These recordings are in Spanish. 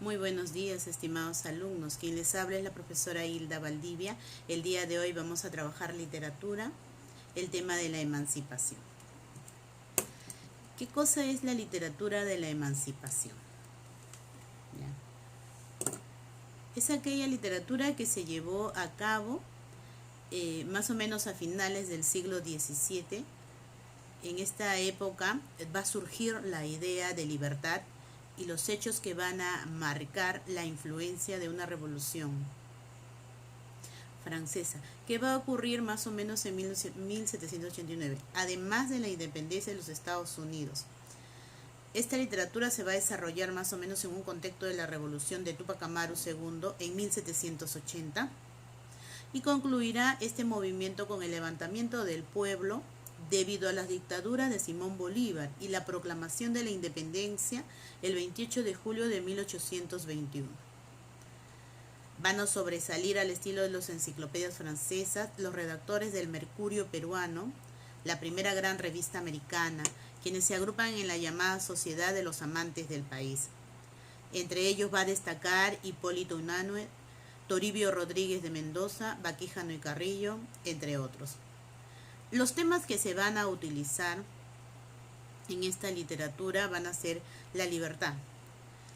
Muy buenos días, estimados alumnos. Quien les habla es la profesora Hilda Valdivia. El día de hoy vamos a trabajar literatura, el tema de la emancipación. ¿Qué cosa es la literatura de la emancipación? ¿Ya? Es aquella literatura que se llevó a cabo más o menos a finales del siglo XVII. En esta época va a surgir la idea de libertad y los hechos que van a marcar la influencia de una revolución francesa, que va a ocurrir más o menos en 1789, además de la independencia de los Estados Unidos. Esta literatura se va a desarrollar más o menos en un contexto de la revolución de Túpac Amaru II en 1780 y concluirá este movimiento con el levantamiento del pueblo debido a las dictaduras de Simón Bolívar y la proclamación de la independencia el 28 de julio de 1821. Van a sobresalir al estilo de las enciclopedias francesas los redactores del Mercurio peruano, la primera gran revista americana, quienes se agrupan en la llamada Sociedad de los Amantes del País. Entre ellos va a destacar Hipólito Unanue, Toribio Rodríguez de Mendoza, Baquíjano y Carrillo, entre otros. Los temas que se van a utilizar en esta literatura van a ser la libertad,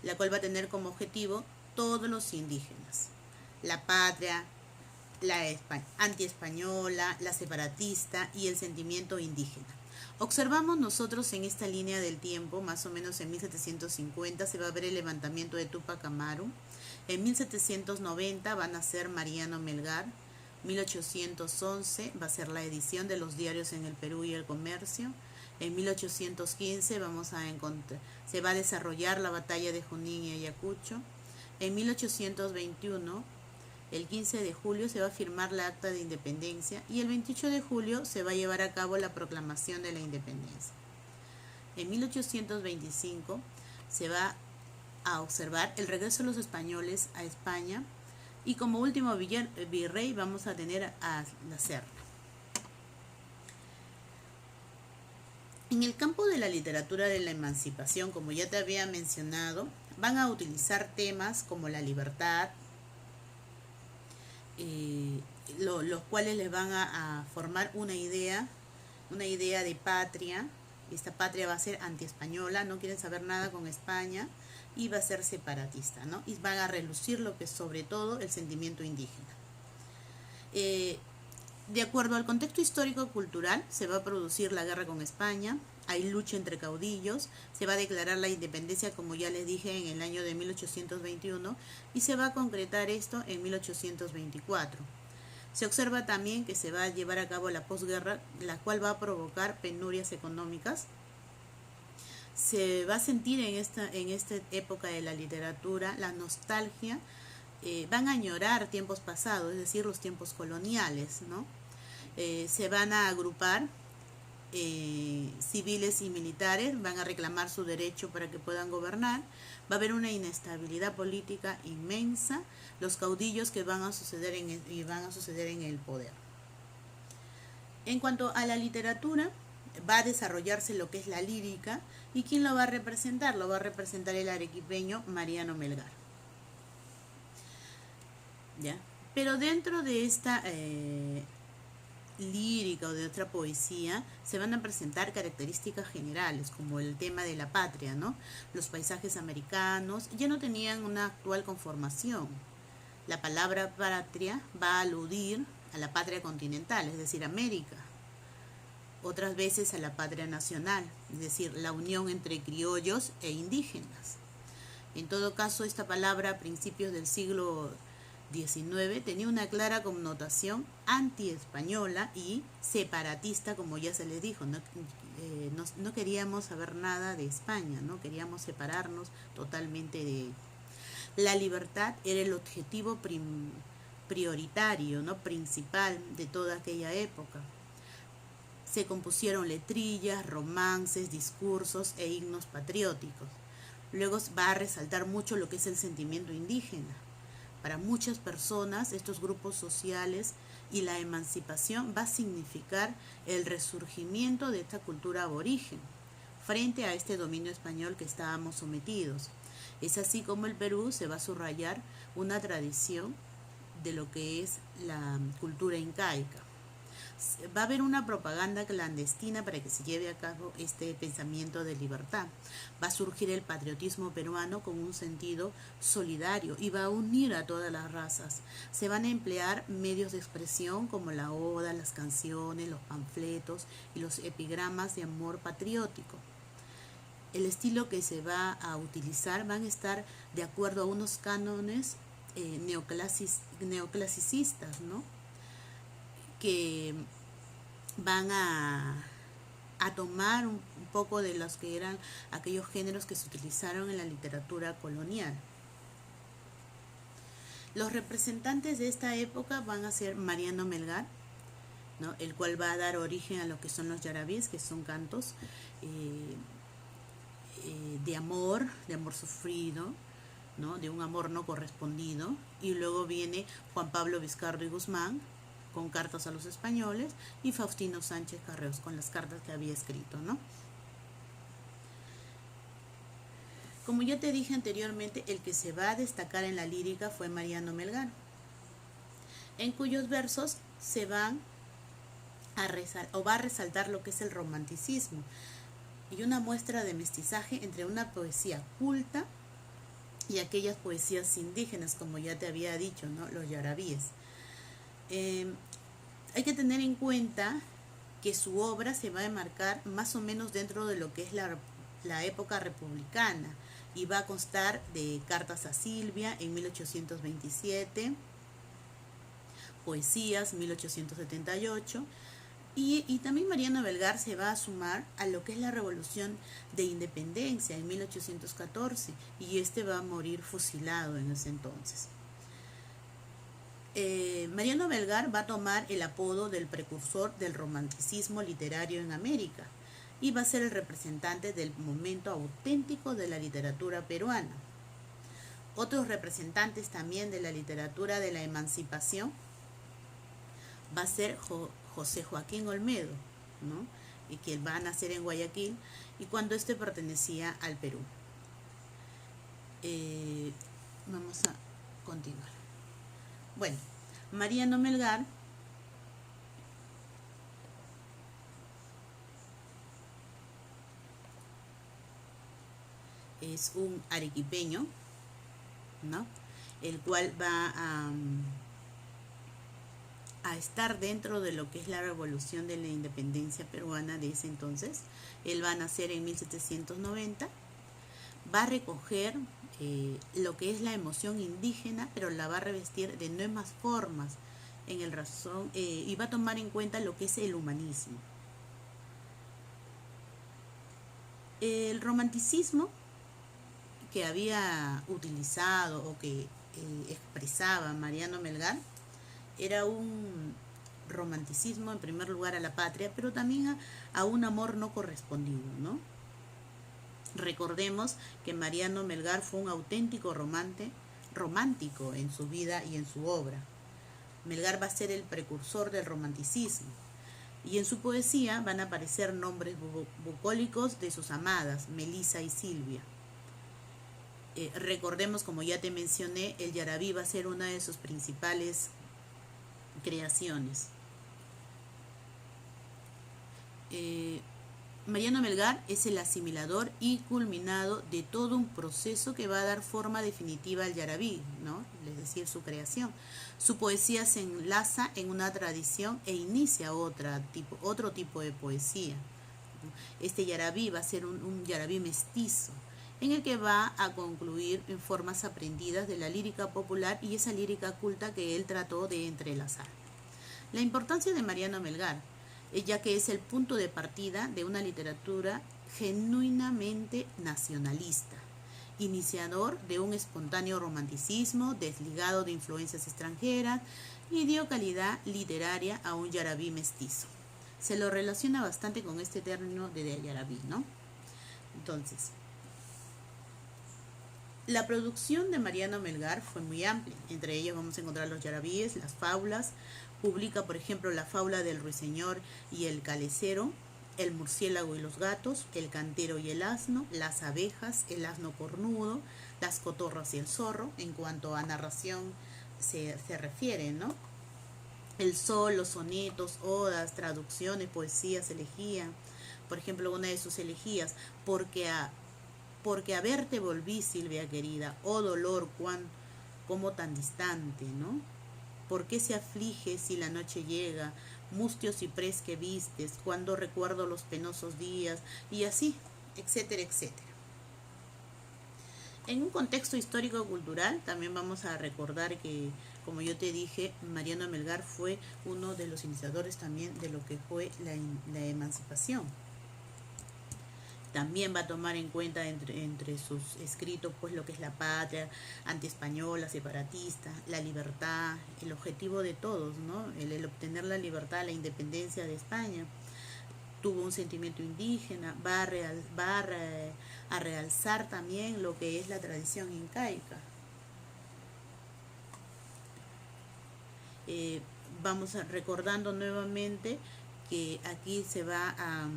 la cual va a tener como objetivo todos los indígenas, la patria, la antiespañola, la separatista y el sentimiento indígena. Observamos nosotros en esta línea del tiempo, más o menos en 1750 se va a ver el levantamiento de Túpac Amaru, en 1790 van a ser Mariano Melgar, 1811 va a ser la edición de los diarios en el Perú y el Comercio. En 1815 se va a desarrollar la batalla de Junín y Ayacucho. En 1821, el 15 de julio, se va a firmar la Acta de Independencia y el 28 de julio se va a llevar a cabo la proclamación de la independencia. En 1825 se va a observar el regreso de los españoles a España y como último virrey vamos a tener a la Serna. En el campo de la literatura de la emancipación, como ya te había mencionado, van a utilizar temas como la libertad, los cuales les van a formar una idea de patria. Esta patria va a ser antiespañola, no quieren saber nada con España y va a ser separatista, ¿no? Y van a relucir lo que es sobre todo el sentimiento indígena. De acuerdo al contexto histórico-cultural, se va a producir la guerra con España, hay lucha entre caudillos, se va a declarar la independencia, como ya les dije, en el año de 1821 y se va a concretar esto en 1824. Se observa también que se va a llevar a cabo la posguerra, la cual va a provocar penurias económicas. Se va a sentir en esta época de la literatura la nostalgia, van a añorar tiempos pasados, es decir, los tiempos coloniales, ¿no? Se van a agrupar civiles y militares, van a reclamar su derecho para que puedan gobernar, va a haber una inestabilidad política inmensa, los caudillos que van a suceder en el poder. En cuanto a la literatura, va a desarrollarse lo que es la lírica, y ¿quién lo va a representar? Lo va a representar el arequipeño Mariano Melgar. ¿Ya? Pero dentro de esta lírica o de otra poesía se van a presentar características generales como el tema de la patria, ¿no? Los paisajes americanos ya no tenían una actual conformación. La palabra patria va a aludir a la patria continental, es decir, América. Otras veces a la patria nacional, es decir, la unión entre criollos e indígenas. En todo caso, esta palabra a principios del siglo XIX tenía una clara connotación anti-española y separatista, como ya se les dijo. No queríamos saber nada de España, no queríamos separarnos totalmente de ella. La libertad era el objetivo prioritario, ¿no? Principal de toda aquella época. Se compusieron letrillas, romances, discursos e himnos patrióticos. Luego va a resaltar mucho lo que es el sentimiento indígena. Para muchas personas, estos grupos sociales y la emancipación va a significar el resurgimiento de esta cultura aborigen, frente a este dominio español que estábamos sometidos. Es así como el Perú se va a subrayar una tradición de lo que es la cultura incaica. Va a haber una propaganda clandestina para que se lleve a cabo este pensamiento de libertad. Va a surgir el patriotismo peruano con un sentido solidario y va a unir a todas las razas. Se van a emplear medios de expresión como la oda, las canciones, los panfletos y los epigramas de amor patriótico. El estilo que se va a utilizar van a estar de acuerdo a unos cánones neoclasicistas, ¿no? Que van a tomar un poco de los que eran aquellos géneros que se utilizaron en la literatura colonial. Los representantes de esta época van a ser Mariano Melgar, ¿no? El cual va a dar origen a lo que son los yarabíes, que son cantos de amor sufrido, ¿no? De un amor no correspondido. Y luego viene Juan Pablo Vizcardo y Guzmán con cartas a los españoles, y Faustino Sánchez Carreos con las cartas que había escrito, ¿no? Como ya te dije anteriormente, el que se va a destacar en la lírica fue Mariano Melgar, en cuyos versos se van va a resaltar lo que es el romanticismo y una muestra de mestizaje entre una poesía culta y aquellas poesías indígenas, como ya te había dicho, ¿no? Los yarabíes. Hay que tener en cuenta que su obra se va a enmarcar más o menos dentro de lo que es la época republicana y va a constar de cartas a Silvia en 1827, poesías 1878 y también Mariano Melgar se va a sumar a lo que es la Revolución de Independencia en 1814 y va a morir fusilado en ese entonces. Mariano Melgar va a tomar el apodo del precursor del romanticismo literario en América y va a ser el representante del momento auténtico de la literatura peruana. Otros representantes también de la literatura de la emancipación va a ser José Joaquín Olmedo, ¿no? Y que va a nacer en Guayaquil y cuando pertenecía al Perú. Vamos a continuar. Bueno, Mariano Melgar es un arequipeño, ¿no? El cual va a estar dentro de lo que es la revolución de la independencia peruana de ese entonces. Él va a nacer en 1790, va a recoger lo que es la emoción indígena, pero la va a revestir de nuevas formas en el razón y va a tomar en cuenta lo que es el humanismo. El romanticismo que había utilizado o que expresaba Mariano Melgar era un romanticismo en primer lugar a la patria, pero también a un amor no correspondido, ¿no? Recordemos que Mariano Melgar fue un auténtico romántico en su vida y en su obra. Melgar va a ser el precursor del romanticismo y en su poesía van a aparecer nombres bucólicos de sus amadas, Melisa y Silvia. Recordemos, como ya te mencioné, el yarabí va a ser una de sus principales creaciones. Mariano Melgar es el asimilador y culminado de todo un proceso que va a dar forma definitiva al yarabí, ¿no? Es decir, su creación. Su poesía se enlaza en una tradición e inicia otro tipo de poesía. Este yarabí va a ser un yarabí mestizo, en el que va a concluir en formas aprendidas de la lírica popular y esa lírica culta que él trató de entrelazar. La importancia de Mariano Melgar, ya que es el punto de partida de una literatura genuinamente nacionalista, iniciador de un espontáneo romanticismo desligado de influencias extranjeras y dio calidad literaria a un yarabí mestizo. Se lo relaciona bastante con este término de yarabí, ¿no? Entonces, la producción de Mariano Melgar fue muy amplia. Entre ellos vamos a encontrar los yarabíes, las fábulas. Publica, por ejemplo, la fábula del ruiseñor y el calecero, el murciélago y los gatos, el cantero y el asno, las abejas, el asno cornudo, las cotorras y el zorro, en cuanto a narración se refiere, ¿no? El sol, los sonetos, odas, traducciones, poesías, elegía. Por ejemplo, una de sus elegías, porque a verte volví, Silvia querida, oh dolor, como tan distante, ¿no? ¿Por qué se aflige si la noche llega? Mustio ciprés que vistes, cuando recuerdo los penosos días, y así, etcétera, etcétera. En un contexto histórico-cultural, también vamos a recordar que, como yo te dije, Mariano Melgar fue uno de los iniciadores también de lo que fue la emancipación. También va a tomar en cuenta entre sus escritos pues lo que es la patria, antiespañola, separatista, la libertad, el objetivo de todos, ¿no? El obtener la libertad, la independencia de España. Tuvo un sentimiento indígena, va a realzar también lo que es la tradición incaica. Vamos recordando nuevamente que aquí se va a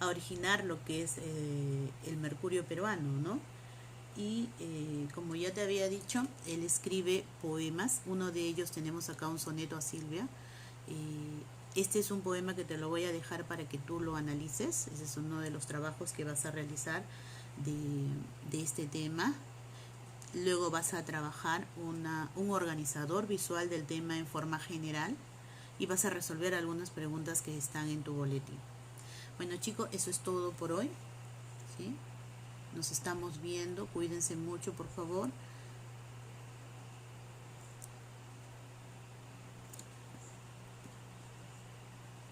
originar lo que es el mercurio peruano, ¿no? Y como ya te había dicho, él escribe poemas. Uno de ellos tenemos acá un soneto a Silvia. Este es un poema que te lo voy a dejar para que tú lo analices. Ese es uno de los trabajos que vas a realizar de este tema. Luego vas a trabajar un organizador visual del tema en forma general y vas a resolver algunas preguntas que están en tu boletín. Bueno chicos, eso es todo por hoy, ¿sí? Nos estamos viendo, cuídense mucho por favor.